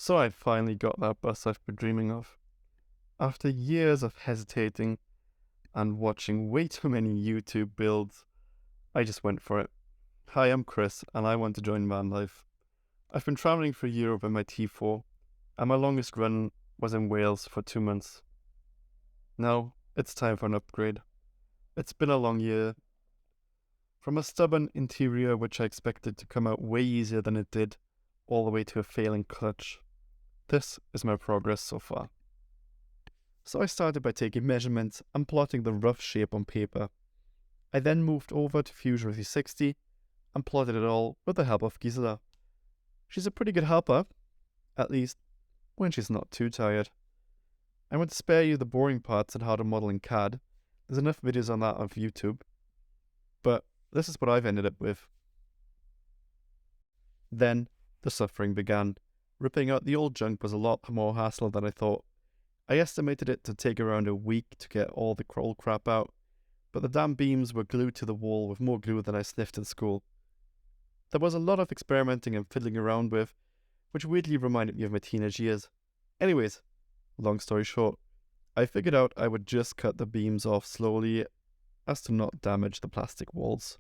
So I finally got that bus I've been dreaming of. After years of hesitating and watching way too many YouTube builds, I just went for it. Hi, I'm Chris, and I want to join VanLife. I've been travelling for a year over my T4, and my longest run was in Wales for 2 months. Now, it's time for an upgrade. It's been a long year. From a stubborn interior which I expected to come out way easier than it did, all the way to a failing clutch. This is my progress so far. So I started by taking measurements and plotting the rough shape on paper. I then moved over to Fusion 360 and plotted it all with the help of Gisela. She's a pretty good helper, at least when she's not too tired. I want to spare you the boring parts on how to model in CAD. There's enough videos on that on YouTube. But this is what I've ended up with. Then the suffering began. Ripping out the old junk was a lot more hassle than I thought. I estimated it to take around a week to get all the old crap out, but the damn beams were glued to the wall with more glue than I sniffed in school. There was a lot of experimenting and fiddling around with, which weirdly reminded me of my teenage years. Anyways, long story short, I figured out I would just cut the beams off slowly as to not damage the plastic walls.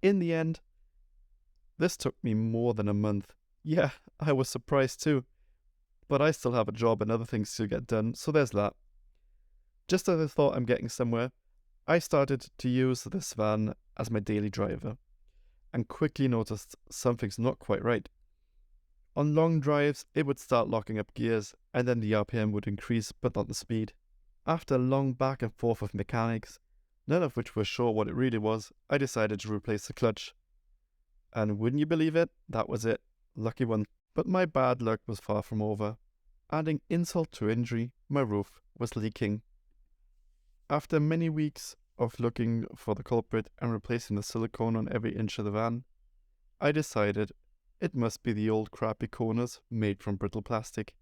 In the end, this took me more than a month. Yeah, I was surprised too. But I still have a job and other things to get done, so there's that. Just as I thought I'm getting somewhere, I started to use this van as my daily driver, and quickly noticed something's not quite right. On long drives, it would start locking up gears, and then the RPM would increase, but not the speed. After a long back and forth with mechanics, none of which were sure what it really was, I decided to replace the clutch. And wouldn't you believe it, that was it. Lucky one. But my bad luck was far from over. Adding insult to injury, my roof was leaking. After many weeks of looking for the culprit and replacing the silicone on every inch of the van, I decided it must be the old crappy corners made from brittle plastic.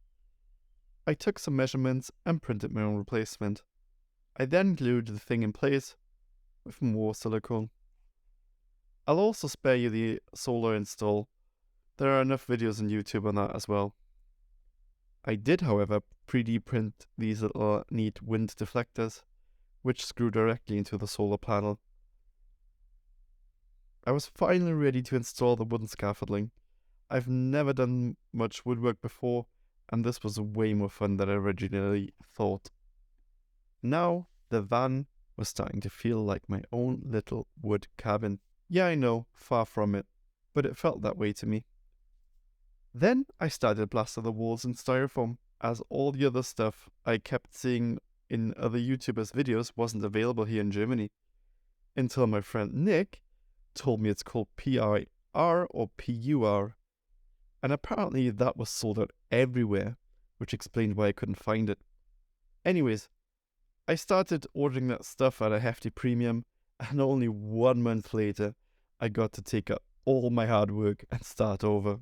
I took some measurements and printed my own replacement. I then glued the thing in place with more silicone. I'll also spare you the solar install. There are enough videos on YouTube on that as well. I did, however, 3D print these little neat wind deflectors, which screw directly into the solar panel. I was finally ready to install the wooden scaffolding. I've never done much woodwork before, and this was way more fun than I originally thought. Now, the van was starting to feel like my own little wood cabin. Yeah, I know, far from it, but it felt that way to me. Then I started blasting the walls in styrofoam, as all the other stuff I kept seeing in other YouTubers' videos wasn't available here in Germany. Until my friend Nick told me it's called PIR or PUR, and apparently that was sold out everywhere, which explained why I couldn't find it. Anyways, I started ordering that stuff at a hefty premium, and only 1 month later, I got to take up all my hard work and start over.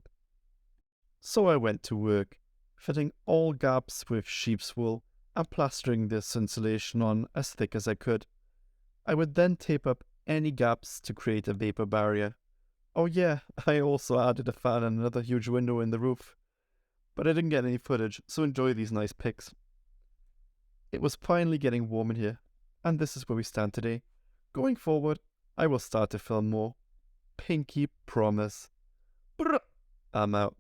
So I went to work, fitting all gaps with sheep's wool and plastering this insulation on as thick as I could. I would then tape up any gaps to create a vapor barrier. Oh yeah, I also added a fan and another huge window in the roof. But I didn't get any footage, so enjoy these nice pics. It was finally getting warm in here, and this is where we stand today. Going forward, I will start to film more. Pinky promise. Brr, I'm out.